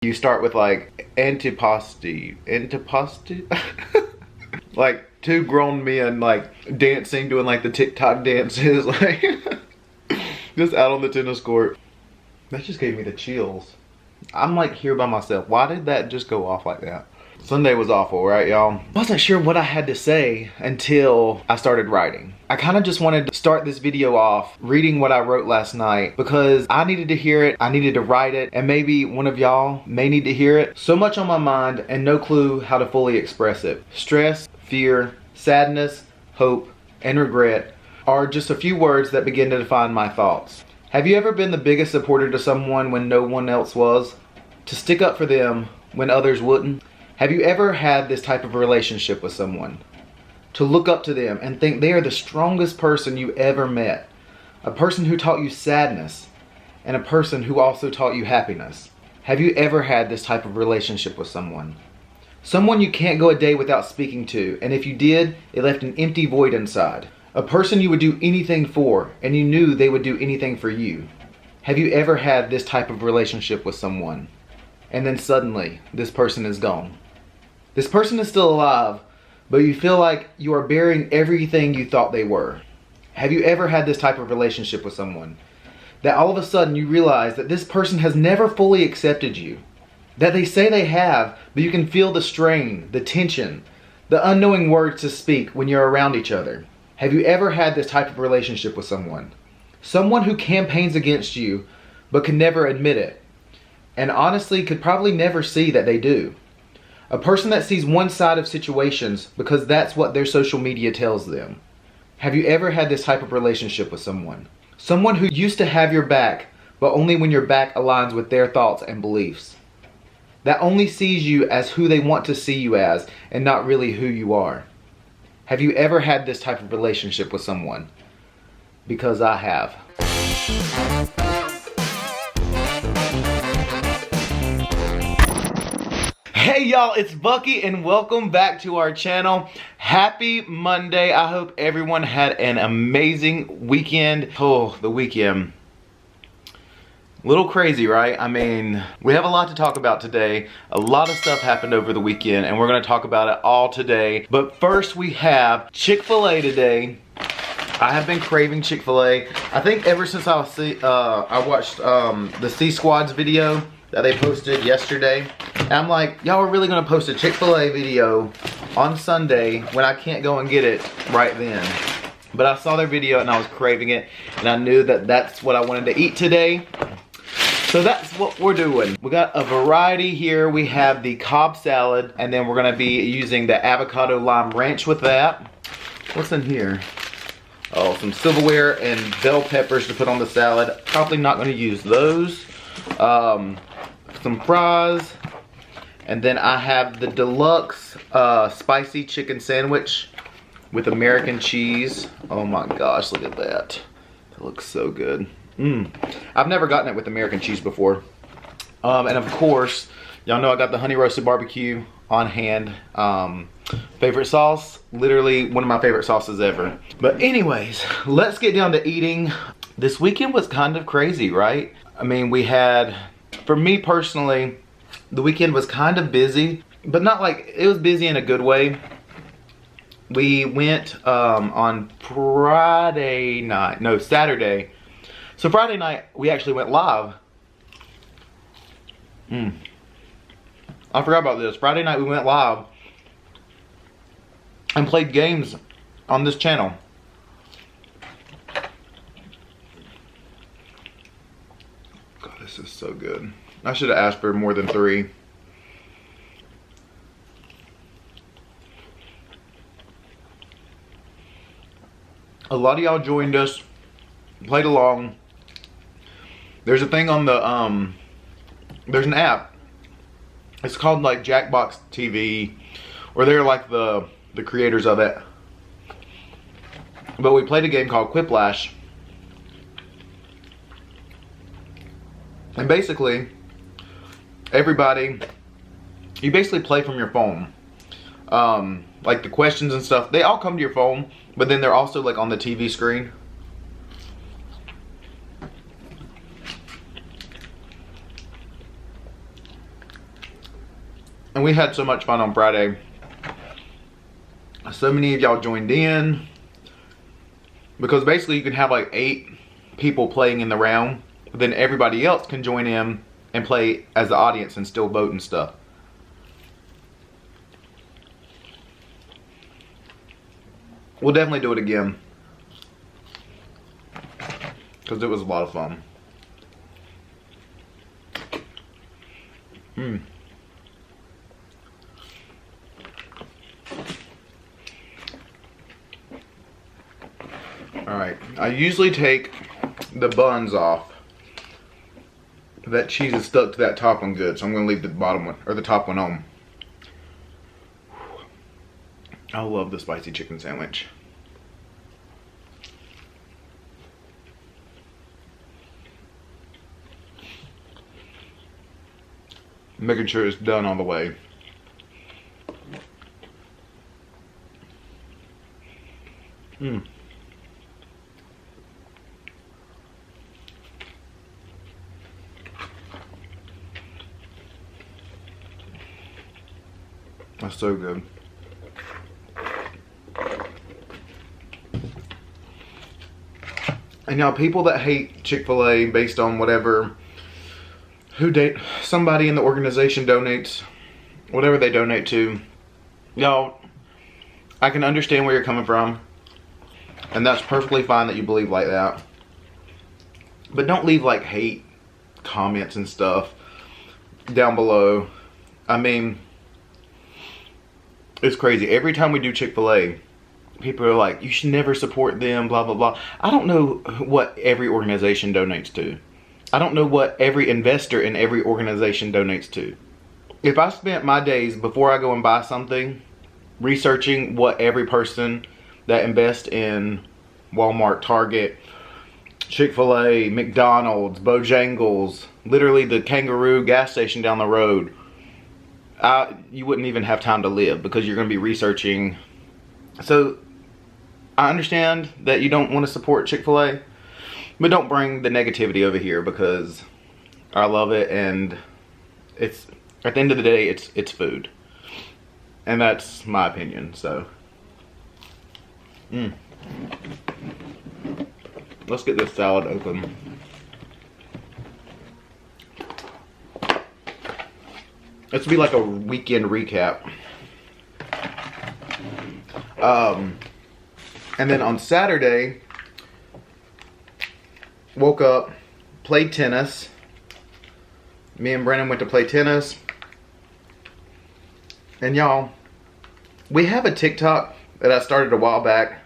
You start with like antipasti. Like two grown men like dancing, doing like the TikTok dances, like just out on the tennis court. That just gave me the chills. I'm like here by myself. Why did that just go off like that? Sunday was awful, right, y'all? I wasn't sure what I had to say until I started writing. I kind of just wanted to start this video off reading what I wrote last night because I needed to hear it, I needed to write it, and maybe one of y'all may need to hear it. So much on my mind and no clue how to fully express it. Stress, fear, sadness, hope, and regret are just a few words that begin to define my thoughts. Have you ever been the biggest supporter to someone when no one else was? To stick up for them when others wouldn't? Have you ever had this type of relationship with someone? To look up to them and think they are the strongest person you ever met. A person who taught you sadness and a person who also taught you happiness. Have you ever had this type of relationship with someone? Someone you can't go a day without speaking to, and if you did, it left an empty void inside. A person you would do anything for, and you knew they would do anything for you. Have you ever had this type of relationship with someone? And then suddenly, this person is gone. This person is still alive, but you feel like you are burying everything you thought they were. Have you ever had this type of relationship with someone? That all of a sudden you realize that this person has never fully accepted you. That they say they have, but you can feel the strain, the tension, the unknowing words to speak when you're around each other. Have you ever had this type of relationship with someone? Someone who campaigns against you, but can never admit it. And honestly could probably never see that they do. A person that sees one side of situations because that's what their social media tells them. Have you ever had this type of relationship with someone? Someone who used to have your back, but only when your back aligns with their thoughts and beliefs. That only sees you as who they want to see you as and not really who you are. Have you ever had this type of relationship with someone? Because I have. Hey y'all, it's Bucky and welcome back to our channel. Happy Monday. I hope everyone had an amazing weekend. Oh, the weekend. A little crazy, right? I mean, we have a lot to talk about today. A lot of stuff happened over the weekend and we're gonna talk about it all today. But first we have Chick Fil A today. I have been craving Chick Fil A. I think ever since I watched the C Squad's video that they posted yesterday. And I'm like, y'all are really gonna post a Chick Fil A video on Sunday when I can't go and get it right then. But I saw their video and I was craving it and I knew that that's what I wanted to eat today. So that's what we're doing. We got a variety here. We have the Cobb Salad and then we're gonna be using the avocado lime ranch with that. What's in here? Oh, some silverware and bell peppers to put on the salad. Probably not gonna use those. Some fries. And then I have the deluxe spicy chicken sandwich with American cheese. Oh my gosh, look at that. That looks so good. I've never gotten it with American cheese before. And of course, y'all know I got the honey roasted barbecue on hand. Favorite sauce, literally one of my favorite sauces ever. But anyways, let's get down to eating. This weekend was kind of crazy, right? I mean, we had, for me personally, the weekend was kind of busy, but not like, it was busy in a good way. We went on Friday night, no, Saturday. So Friday night, we actually went live. I forgot about this. Friday night, we went live and played games on this channel. God, this is so good. I should have asked for more than 3. A lot of y'all joined us, played along. There's a thing on the, there's an app. It's called like Jackbox TV, or they're like the creators of it. But we played a game called Quiplash. And basically, everybody, you basically play from your phone. Like the questions and stuff, they all come to your phone, but then they're also like on the TV screen. And we had so much fun on Friday. So many of y'all joined in. Because basically you can have like 8 people playing in the round. Then everybody else can join in and play as the audience and still vote and stuff. We'll definitely do it again. Because it was a lot of fun. Alright, I usually take the buns off. That cheese is stuck to that top one good, so I'm going to leave the bottom one, or the top one on. I love the spicy chicken sandwich. Making sure it's done all the way. That's so good. And now people that hate Chick Fil A based on whatever, somebody in the organization donates, whatever they donate to, y'all, I can understand where you're coming from. And that's perfectly fine that you believe like that. But don't leave like hate comments and stuff down below. I mean, it's crazy. Every time we do Chick Fil A, people are like, you should never support them, blah, blah, blah. I don't know what every organization donates to. I don't know what every investor in every organization donates to. If I spent my days before I go and buy something researching what every person that invests in Walmart, Target, Chick Fil A, McDonald's, Bojangles, literally the Kangaroo gas station down the road, you wouldn't even have time to live because you're going to be researching. So I understand that you don't want to support Chick Fil A, but don't bring the negativity over here because I love it, and it's, at the end of the day, it's food. And that's my opinion, so. Let's get this salad open. This will be like a weekend recap. And then on Saturday, woke up, played tennis. Me and Brandon went to play tennis. And y'all, we have a TikTok that I started a while back,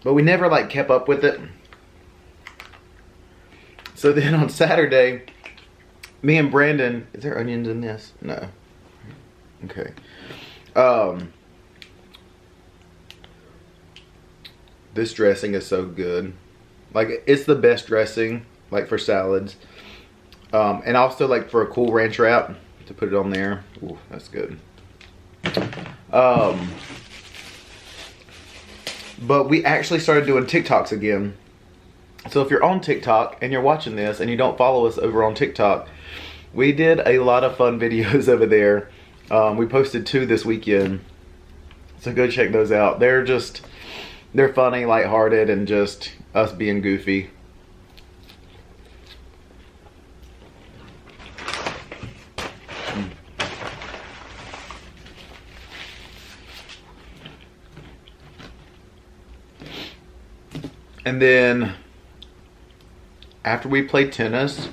but we never like kept up with it. So then on Saturday, me and Brandon, is there onions in this? No. Okay. This dressing is so good. Like, it's the best dressing, like for salads. And also like for a Cool Ranch wrap, to put it on there. Ooh, that's good. But we actually started doing TikToks again. So if you're on TikTok and you're watching this and you don't follow us over on TikTok, we did a lot of fun videos over there. We posted 2 this weekend. So go check those out. They're funny, lighthearted, and just us being goofy. And then after we played tennis,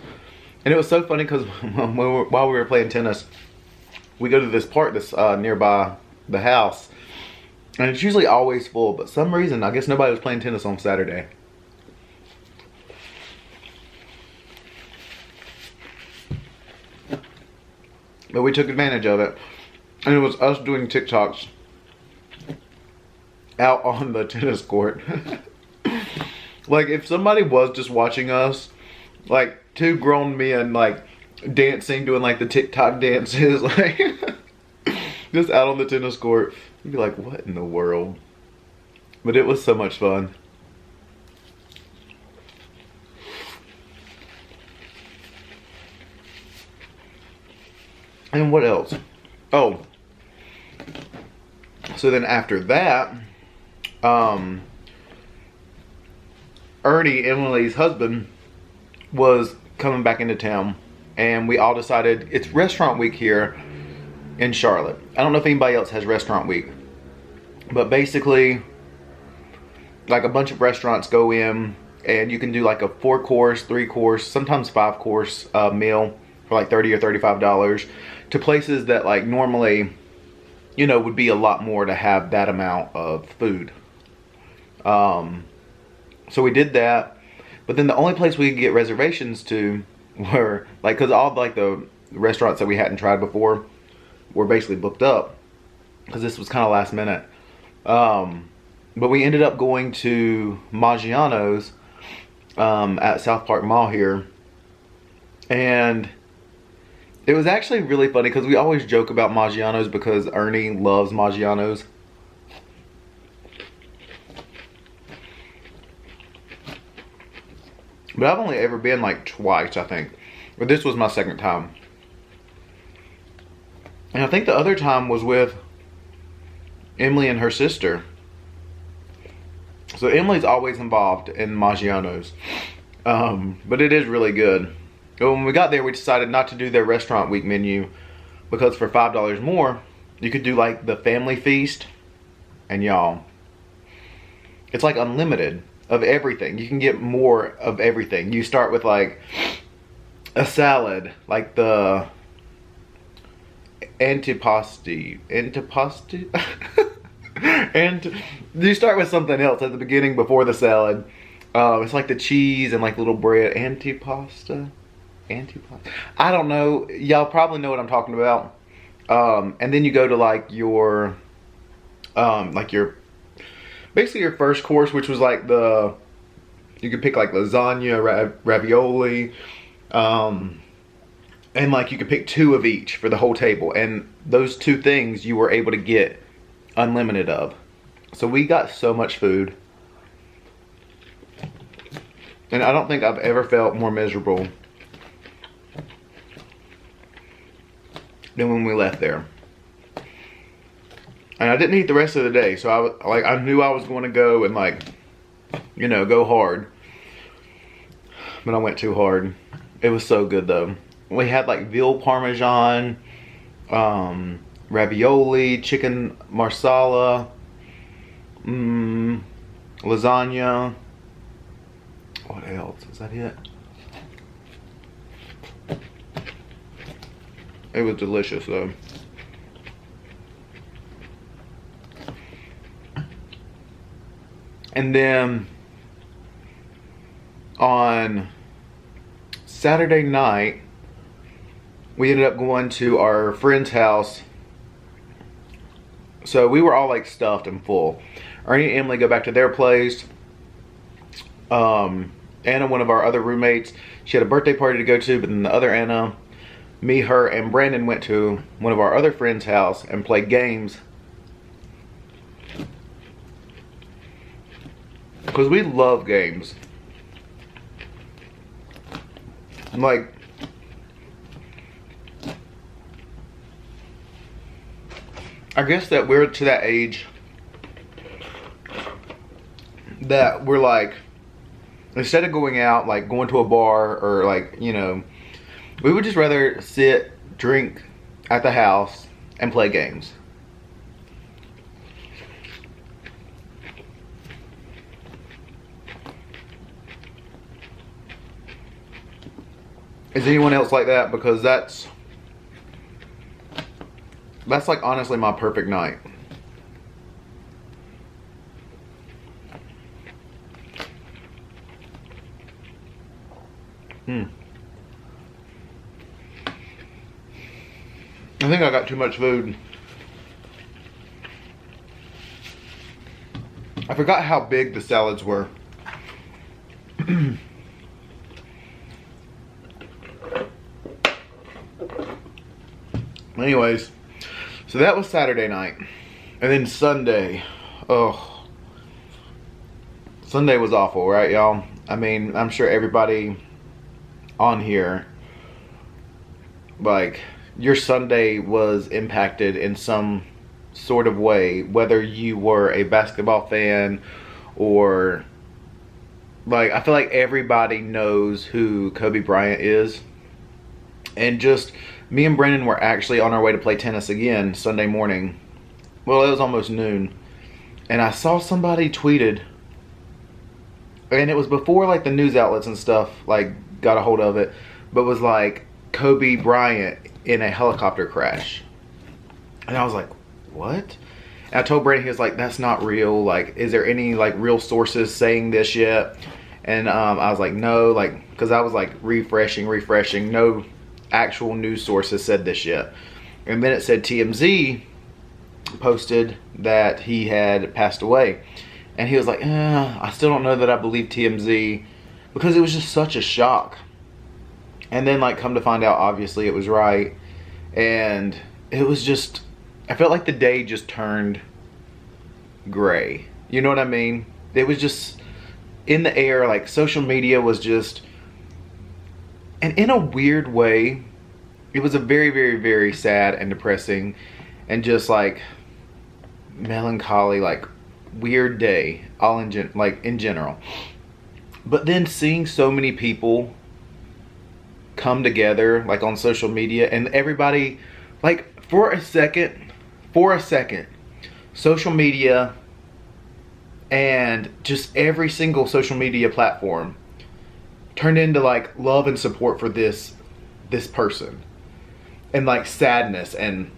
and it was so funny because while we were playing tennis, we go to this park that's nearby the house, and it's usually always full, but some reason, I guess nobody was playing tennis on Saturday. But we took advantage of it, and it was us doing TikToks out on the tennis court. Like, if somebody was just watching us, like 2 grown men like dancing, doing like the TikTok dances, like just out on the tennis court, you'd be like, what in the world? But it was so much fun. And what else? Oh, so then after that, Ernie, Emily's husband, was coming back into town, and we all decided it's restaurant week here in Charlotte. I don't know if anybody else has restaurant week, but basically, like, a bunch of restaurants go in, and you can do like a 4-course, 3-course, sometimes 5-course meal for like $30 or $35 to places that like normally, you know, would be a lot more to have that amount of food. So we did that, but then the only place we could get reservations to were like, cause all like the restaurants that we hadn't tried before were basically booked up, cause this was kind of last minute. But we ended up going to Maggiano's at South Park Mall here, and it was actually really funny because we always joke about Maggiano's because Ernie loves Maggiano's. But I've only ever been like twice, I think. But this was my second time. And I think the other time was with Emily and her sister. So Emily's always involved in Maggiano's. But it is really good. But when we got there, we decided not to do their restaurant week menu because for $5 more, you could do like the family feast. And y'all, it's like unlimited of everything. You can get more of everything. You start with like a salad, like the antipasti. And you start with something else at the beginning before the salad. It's like the cheese and like little bread. Antipasta. I don't know. Y'all probably know what I'm talking about. And then you go to like your basically your first course, which was like you could pick like lasagna, ravioli, and like you could pick 2 of each for the whole table. And those 2 things you were able to get unlimited of. So we got so much food. And I don't think I've ever felt more miserable than when we left there. And I didn't eat the rest of the day, so I knew I was going to go and like, you know, go hard. But I went too hard. It was so good though. We had like veal parmesan, ravioli, chicken marsala, lasagna. What else? Is that it? It was delicious though. And then on Saturday night, we ended up going to our friend's house. So we were all like stuffed and full. Ernie and Emily go back to their place. Anna, one of our other roommates, she had a birthday party to go to, but then the other Anna, me, her, and Brandon went to one of our other friends' house and played games. Because we love games. Like, I guess that we're to that age that we're like, instead of going out, like going to a bar or like, you know, we would just rather sit, drink at the house and play games. Is anyone else like that? Because that's like honestly my perfect night. I think I got too much food. I forgot how big the salads were. Anyways, so that was Saturday night. And then Sunday. Oh. Sunday was awful, right, y'all? I mean, I'm sure everybody on here, like, your Sunday was impacted in some sort of way, whether you were a basketball fan or like, I feel like everybody knows who Kobe Bryant is. And just me and Brennan were actually on our way to play tennis again Sunday morning. Well, it was almost noon. And I saw somebody tweeted, and it was before like the news outlets and stuff like got a hold of it, but was like Kobe Bryant in a helicopter crash. And I was like, what? And I told Brandon, he was like, that's not real. Like, is there any like real sources saying this yet? And I was like, no, like, because I was like refreshing. No actual news sources said this yet. And then it said TMZ posted that he had passed away. And he was like, I still don't know that I believe TMZ, because it was just such a shock. And then like come to find out, obviously it was right. And it was just, I felt like the day just turned gray. You know what I mean? It was just in the air, like social media was just, and in a weird way, it was a very, very, very sad and depressing and just like melancholy, like weird day, all in general. But then seeing so many people come together like on social media, and everybody, like for a second, social media and just every single social media platform turned into like love and support for this person, and like sadness and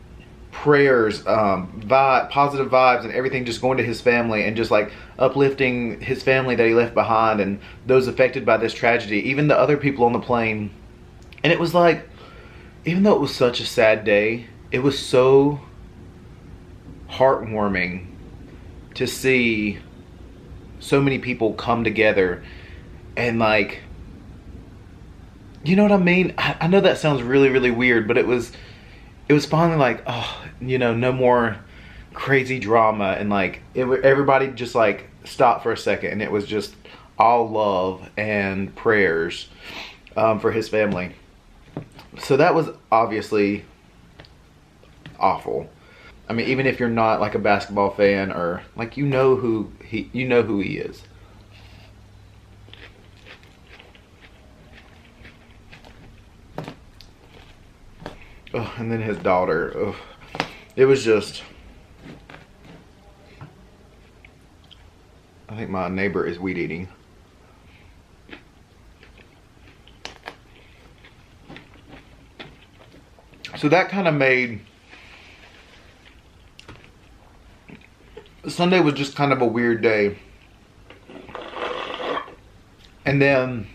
prayers, positive vibes and everything, just going to his family and just like uplifting his family that he left behind and those affected by this tragedy, even the other people on the plane. And it was like, even though it was such a sad day, it was so heartwarming to see so many people come together and like, you know what I mean? I know that sounds really, really weird, but it was finally like, oh, you know, no more crazy drama, and like everybody just like stopped for a second, and it was just all love and prayers for his family. So that was obviously awful. I mean, even if you're not like a basketball fan or like you know who he is. Oh, and then his daughter. Oh, it was just, I think my neighbor is weed eating. So that kind of made Sunday was just kind of a weird day. And then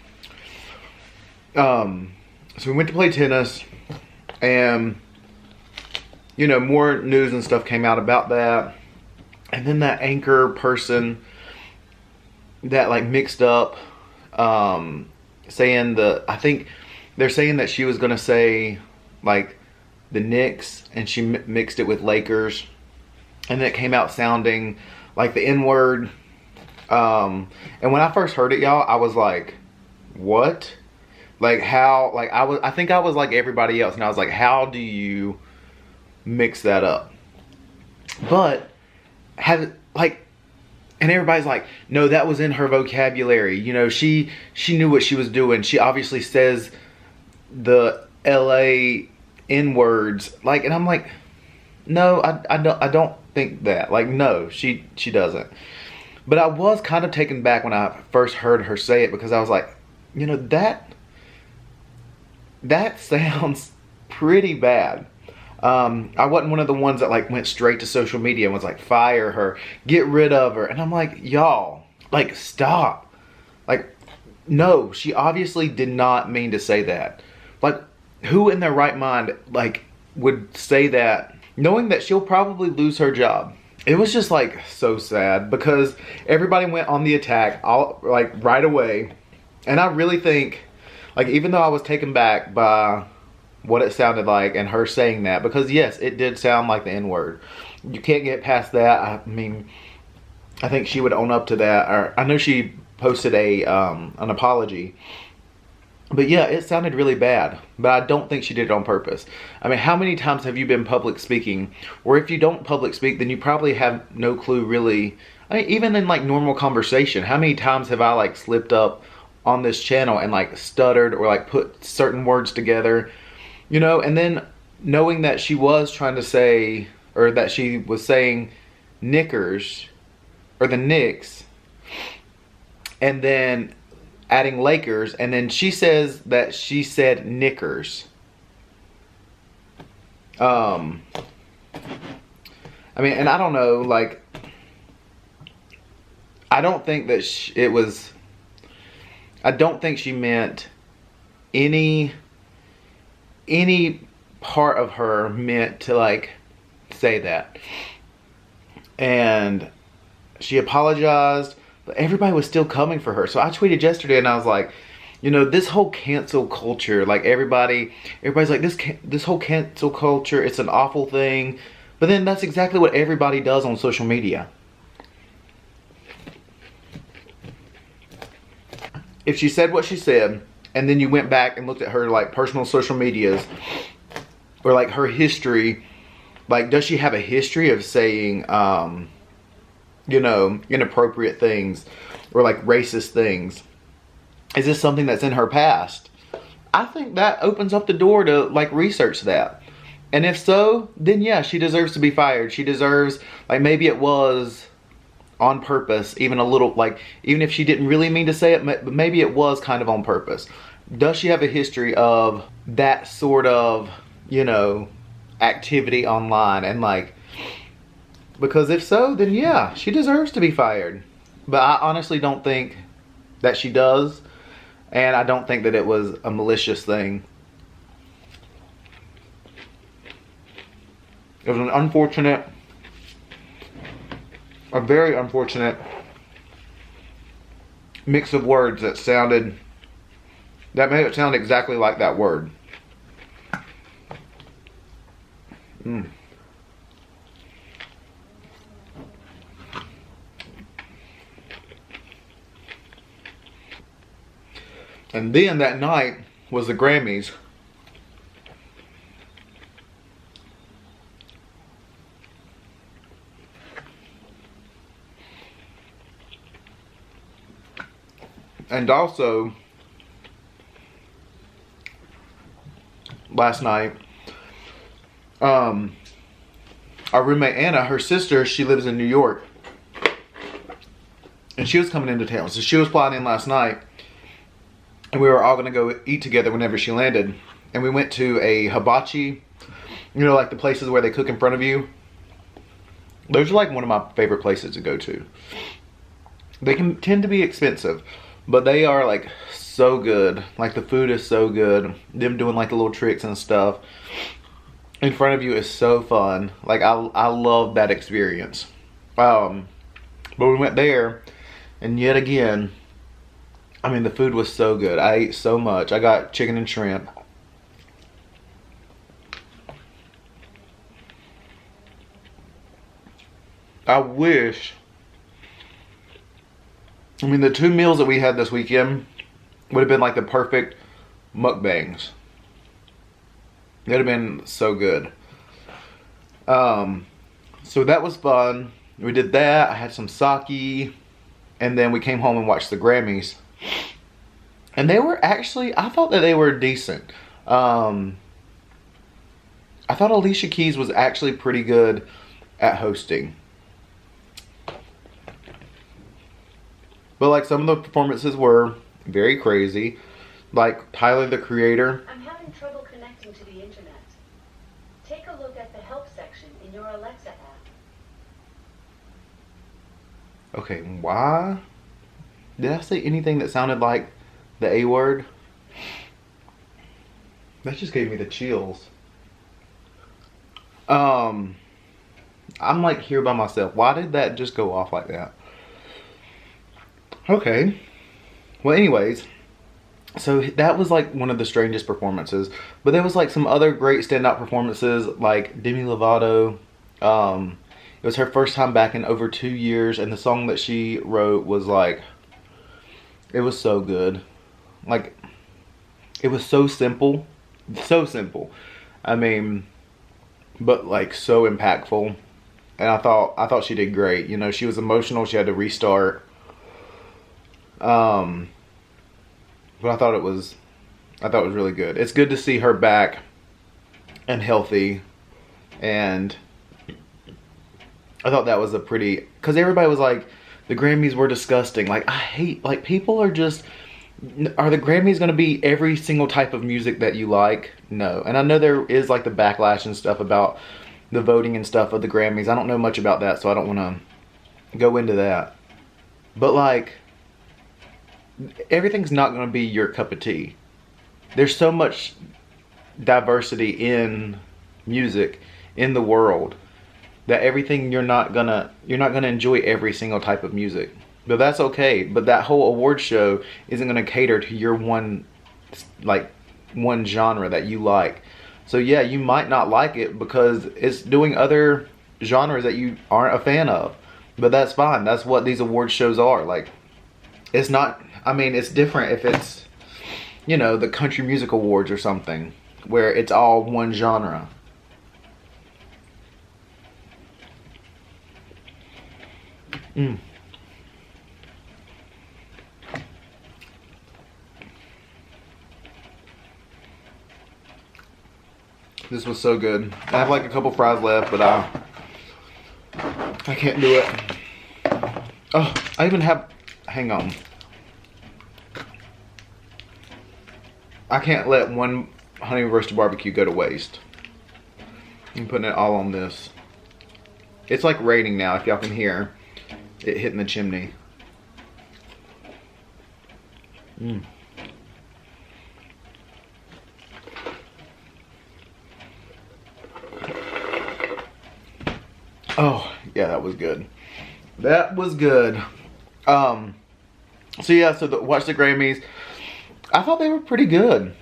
so we went to play tennis, and you know, more news and stuff came out about that. And then that anchor person that like mixed up saying I think they're saying that she was gonna say like the Knicks, and she mixed it with Lakers, and then it came out sounding like the N-word. And when I first heard it, y'all, I was like, what? Like how, like I think I was like everybody else, and I was like, how do you mix that up? But had like, and everybody's like, no, that was in her vocabulary. You know, she knew what she was doing. She obviously says the LA N-words, like, and I'm like, no, I don't think that. Like, no, she doesn't. But I was kind of taken back when I first heard her say it, because I was like, you know, that sounds pretty bad. I wasn't one of the ones that like went straight to social media and was like, fire her, get rid of her. And I'm like, y'all, like, stop. Like, no, she obviously did not mean to say that. Like, who in their right mind like would say that, knowing that she'll probably lose her job? It was just like so sad, because everybody went on the attack all like right away. And I really think, like, even though I was taken back by what it sounded like and her saying that, because yes, it did sound like the N-word. You can't get past that. I mean, I think she would own up to that. Or I know she posted an apology But yeah, it sounded really bad, but I don't think she did it on purpose. I mean, how many times have you been public speaking? Or if you don't public speak, then you probably have no clue really. I mean, even in like normal conversation, how many times have I like slipped up on this channel and like stuttered or like put certain words together, you know? And then knowing that she was trying to say, or that she was saying Knickers, or the Knicks, and then adding Lakers, and then she says that she said Knickers. I mean, and I don't know, like, I don't think that I don't think she meant any part of her meant to like say that. And she apologized, but everybody was still coming for her. So I tweeted yesterday and I was like, you know, this whole cancel culture, like everybody's like, this whole cancel culture, it's an awful thing. But then that's exactly what everybody does on social media. If she said what she said, and then you went back and looked at her like personal social medias, or like her history, like does she have a history of saying, you know, inappropriate things or like racist things? Is this something that's in her past? I think that opens up the door to like research that. And if so, then yeah, she deserves to be fired. She deserves, like maybe it was on purpose, even a little, like even if she didn't really mean to say it, but maybe it was kind of on purpose. Does she have a history of that sort of, you know, activity online? And like, because if so, then yeah, she deserves to be fired. But I honestly don't think that she does. And I don't think that it was a malicious thing. It was an unfortunate, a very unfortunate mix of words that made it sound exactly like that word. And then that night was the Grammys. And also, last night, our roommate Anna, her sister, she lives in New York. And she was coming into town. So she was flying in last night. And we were all going to go eat together whenever she landed. And we went to a hibachi. You know, like the places where they cook in front of you. Those are like one of my favorite places to go to. They can tend to be expensive, but they are like so good. Like the food is so good. Them doing like the little tricks and stuff in front of you is so fun. Like I love that experience. But we went there, and yet again, I mean, the food was so good. I ate so much. I got chicken and shrimp. I wish, I mean, the 2 meals that we had this weekend would have been like the perfect mukbangs. It would have been so good. So that was fun. We did that. I had some sake. And then we came home and watched the Grammys. And they were actually, I thought that they were decent. I thought Alicia Keys was actually pretty good at hosting. But like some of the performances were very crazy. Like Tyler, the Creator. I'm having trouble connecting to the internet. Take a look at the help section in your Alexa app. Okay, why? Did I say anything that sounded like the A word? That just gave me the chills. I'm like here by myself. Why did that just go off like that? Okay. Well, anyways, so that was like one of the strangest performances. But there was like some other great standout performances, like Demi Lovato. It was her first time back in over 2 years, and the song that she wrote was like, it was so good. Like, it was so simple. So simple. I mean, but like so impactful. And I thought she did great. You know, she was emotional. She had to restart. But I thought it was really good. It's good to see her back and healthy. And I thought that was a pretty, because everybody was like, the Grammys were disgusting. Like, I hate, like, people are just, are the Grammys going to be every single type of music that you like? No. And I know there is like the backlash and stuff about the voting and stuff of the Grammys. I don't know much about that, so I don't want to go into that. But like, everything's not going to be your cup of tea. There's so much diversity in music in the world that everything you're not gonna enjoy every single type of music. But that's okay. But that whole award show isn't gonna cater to your one genre that you like. So yeah, you might not like it because it's doing other genres that you aren't a fan of. But that's fine. That's what these award shows are. Like, it's not, I mean, it's different if it's, you know, the Country Music Awards or something where it's all one genre. This was so good. I have like a couple fries left, but I can't do it. Oh, I even have, hang on. I can't let one honey roasted barbecue go to waste. I'm putting it all on this. It's like raining now, if y'all can hear it hitting the chimney. Oh, yeah, that was good. That was good. So yeah, watch the Grammys. I thought they were pretty good.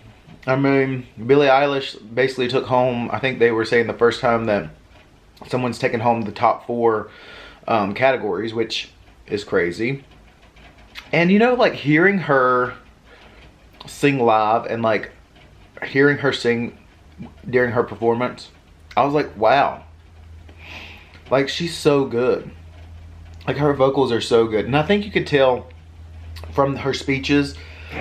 I mean, Billie Eilish basically took home, I think they were saying the first time that someone's taken home the top 4 categories, which is crazy. And you know, like hearing her sing live and like hearing her sing during her performance, I was like, wow. Like, she's so good. Like, her vocals are so good. And I think you could tell from her speeches,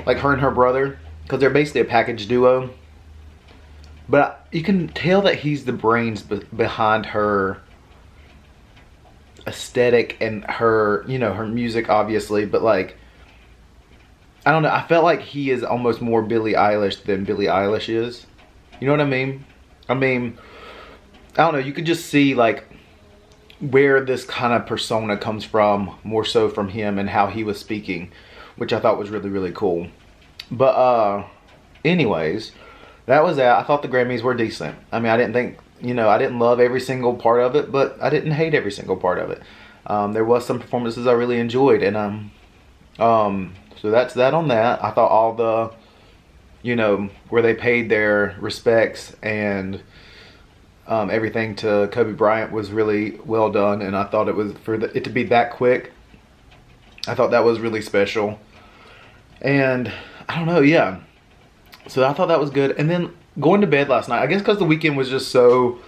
like her and her brother, because they're basically a package duo. But you can tell that he's the brains behind her aesthetic and her, you know, her music, obviously. But like, I don't know. I felt like he is almost more Billie Eilish than Billie Eilish is. You know what I mean? I mean, I don't know. You could just see like where this kind of persona comes from, more so from him and how he was speaking, which I thought was really, really cool. But anyways, that was that. I thought the Grammys were decent. I mean, I didn't think, you know, I didn't love every single part of it, but I didn't hate every single part of it. There was some performances I really enjoyed, and so that's that on that. I thought all the, you know, where they paid their respects and everything to Kobe Bryant was really well done, and I thought it was, for it to be that quick, I thought that was really special. And I don't know, yeah. So I thought that was good. And then going to bed last night, I guess because the weekend was just so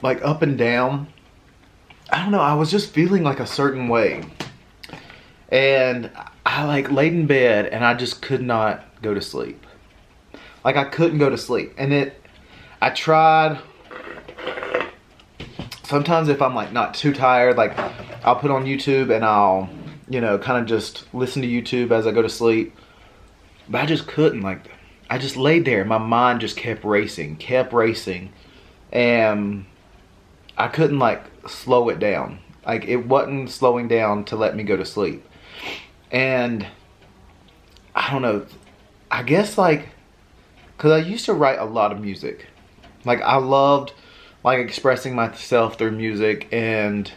like up and down, I don't know, I was just feeling like a certain way. And I like laid in bed and I just could not go to sleep. Like, I couldn't go to sleep. And I tried. Sometimes if I'm like not too tired, like I'll put on YouTube and I'll, you know, kind of just listen to YouTube as I go to sleep. But I just couldn't. Like, I just laid there. My mind just kept racing. And I couldn't like slow it down. Like, it wasn't slowing down to let me go to sleep. And I don't know, I guess like, because I used to write a lot of music. Like, I loved like expressing myself through music, and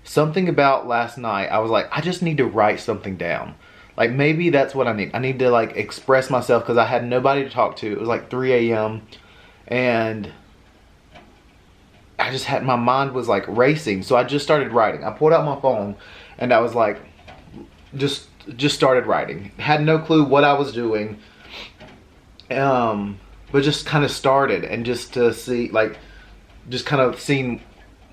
something about last night, I was like, I just need to write something down. Like, maybe that's what I need. I need to like express myself, because I had nobody to talk to. It was like 3 a.m. and I just had, my mind was like racing. So I just started writing. I pulled out my phone and I was like, just just started writing. Had no clue what I was doing. But just kind of started, and just to see, like, just kind of seeing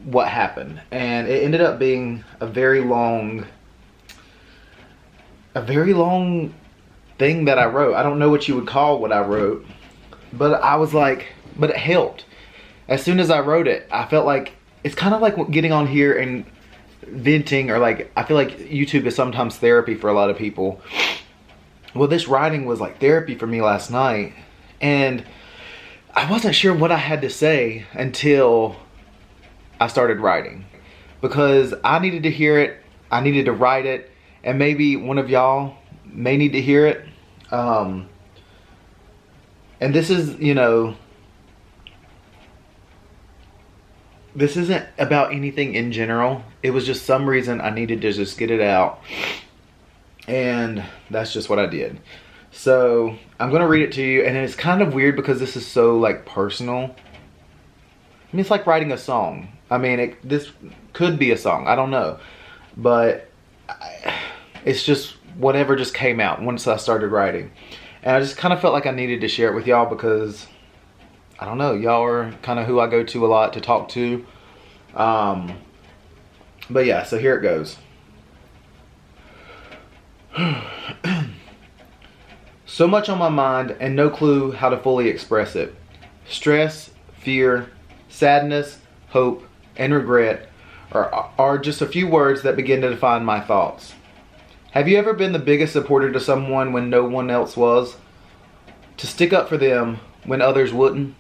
what happened. And it ended up being a very long thing that I wrote. I don't know what you would call what I wrote, but I was like, but it helped. As soon as I wrote it, I felt like, it's kind of like getting on here and venting, or like, I feel like YouTube is sometimes therapy for a lot of people. Well, this writing was like therapy for me last night, and I wasn't sure what I had to say until I started writing, because I needed to hear it, I needed to write it, and maybe one of y'all may need to hear it. And this is, you know, this isn't about anything in general. It was just some reason I needed to just get it out. And that's just what I did. So I'm going to read it to you. And it's kind of weird because this is so like personal. I mean, it's like writing a song. I mean, this could be a song. I don't know. But it's just whatever just came out once I started writing. And I just kind of felt like I needed to share it with y'all because, I don't know, y'all are kind of who I go to a lot to talk to. But yeah, so here it goes. So much on my mind and no clue how to fully express it. Stress, fear, sadness, hope, and regret are just a few words that begin to define my thoughts. Have you ever been the biggest supporter to someone when no one else was? To stick up for them when others wouldn't?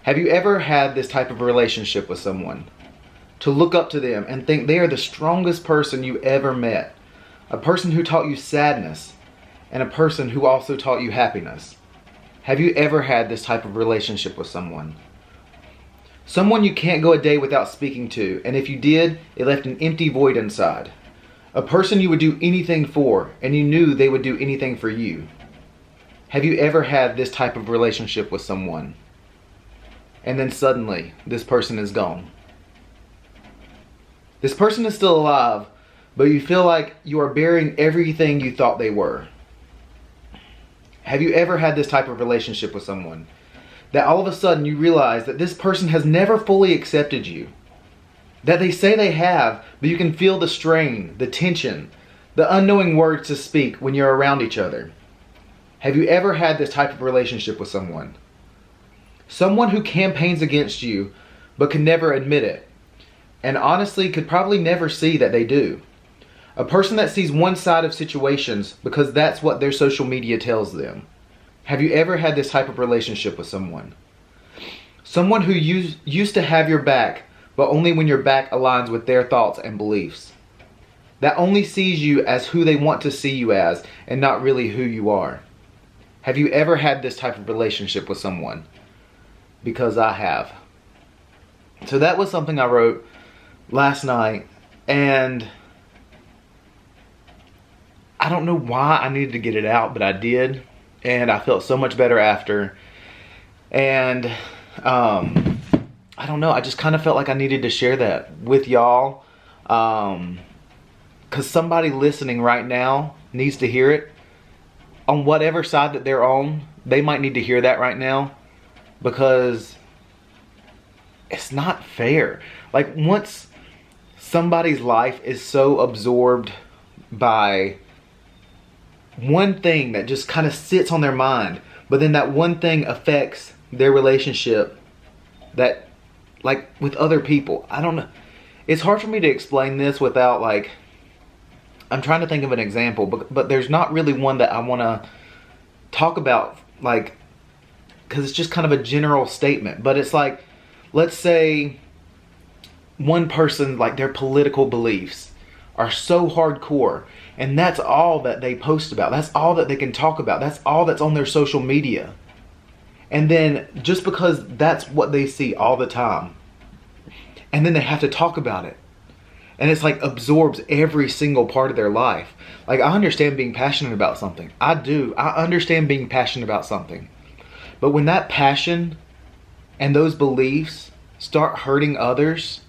Have you ever had this type of relationship with someone? To look up to them and think they are the strongest person you ever met. A person who taught you sadness, and a person who also taught you happiness. Have you ever had this type of relationship with someone? Someone you can't go a day without speaking to, and if you did, it left an empty void inside. A person you would do anything for, and you knew they would do anything for you. Have you ever had this type of relationship with someone? And then suddenly, this person is gone. This person is still alive, but you feel like you are burying everything you thought they were. Have you ever had this type of relationship with someone? That all of a sudden you realize that this person has never fully accepted you. That they say they have, but you can feel the strain, the tension, the unknowing words to speak when you're around each other. Have you ever had this type of relationship with someone? Someone who campaigns against you, but can never admit it. And honestly could probably never see that they do. A person that sees one side of situations because that's what their social media tells them. Have you ever had this type of relationship with someone? Someone who used to have your back, but only when your back aligns with their thoughts and beliefs. That only sees you as who they want to see you as, and not really who you are. Have you ever had this type of relationship with someone? Because I have. So that was something I wrote last night, and I don't know why I needed to get it out, but I did, and I felt so much better after. And I don't know, I just kind of felt like I needed to share that with y'all, because somebody listening right now needs to hear it. On whatever side that they're on, they might need to hear that right now, because it's not fair. Like, once somebody's life is so absorbed by one thing that just kind of sits on their mind, but then that one thing affects their relationship, that, like, with other people. I don't know. It's hard for me to explain this without, like, I'm trying to think of an example, but there's not really one that I want to talk about, like, because it's just kind of a general statement. But it's like, let's say one person, like, their political beliefs are so hardcore, and that's all that they post about. That's all that they can talk about. That's all that's on their social media. And then just because that's what they see all the time, and then they have to talk about it, and it's like absorbs every single part of their life. Like, I understand being passionate about something. I do. I understand being passionate about something. But when that passion and those beliefs start hurting others,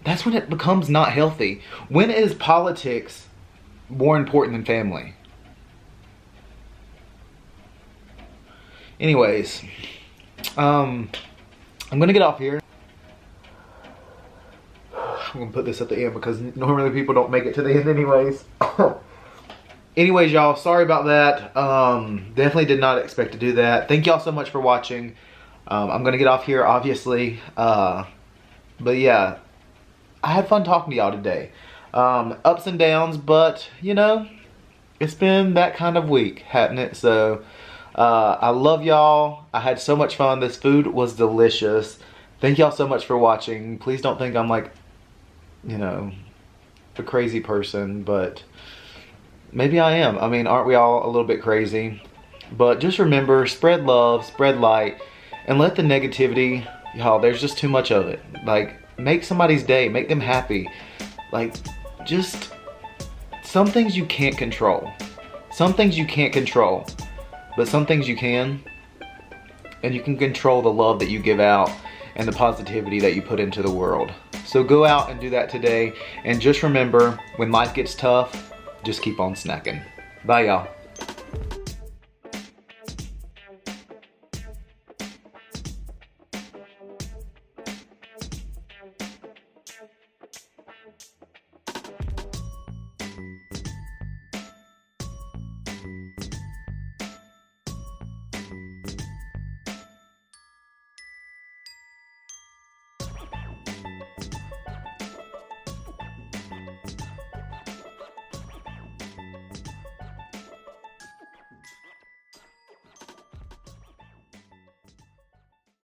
that's when it becomes not healthy. When is politics more important than family? Anyways, I'm gonna get off here. I'm gonna put this at the end because normally people don't make it to the end anyways. Anyways, y'all, sorry about that. Definitely did not expect to do that. Thank y'all so much for watching. I'm gonna get off here, obviously. But yeah, I had fun talking to y'all today. Ups and downs, but you know, it's been that kind of week, hadn't it? So I love y'all. I had so much fun. This food was delicious. Thank y'all so much for watching. Please don't think I'm like, you know, a crazy person, but maybe I am. I mean, aren't we all a little bit crazy? But just remember, spread love, spread light, and let the negativity, y'all, there's just too much of it. Like, make somebody's day, make them happy. Like, just, some things you can't control. Some things you can't control, but some things you can. And you can control the love that you give out and the positivity that you put into the world. So go out and do that today. And just remember, when life gets tough, just keep on snacking. Bye, y'all.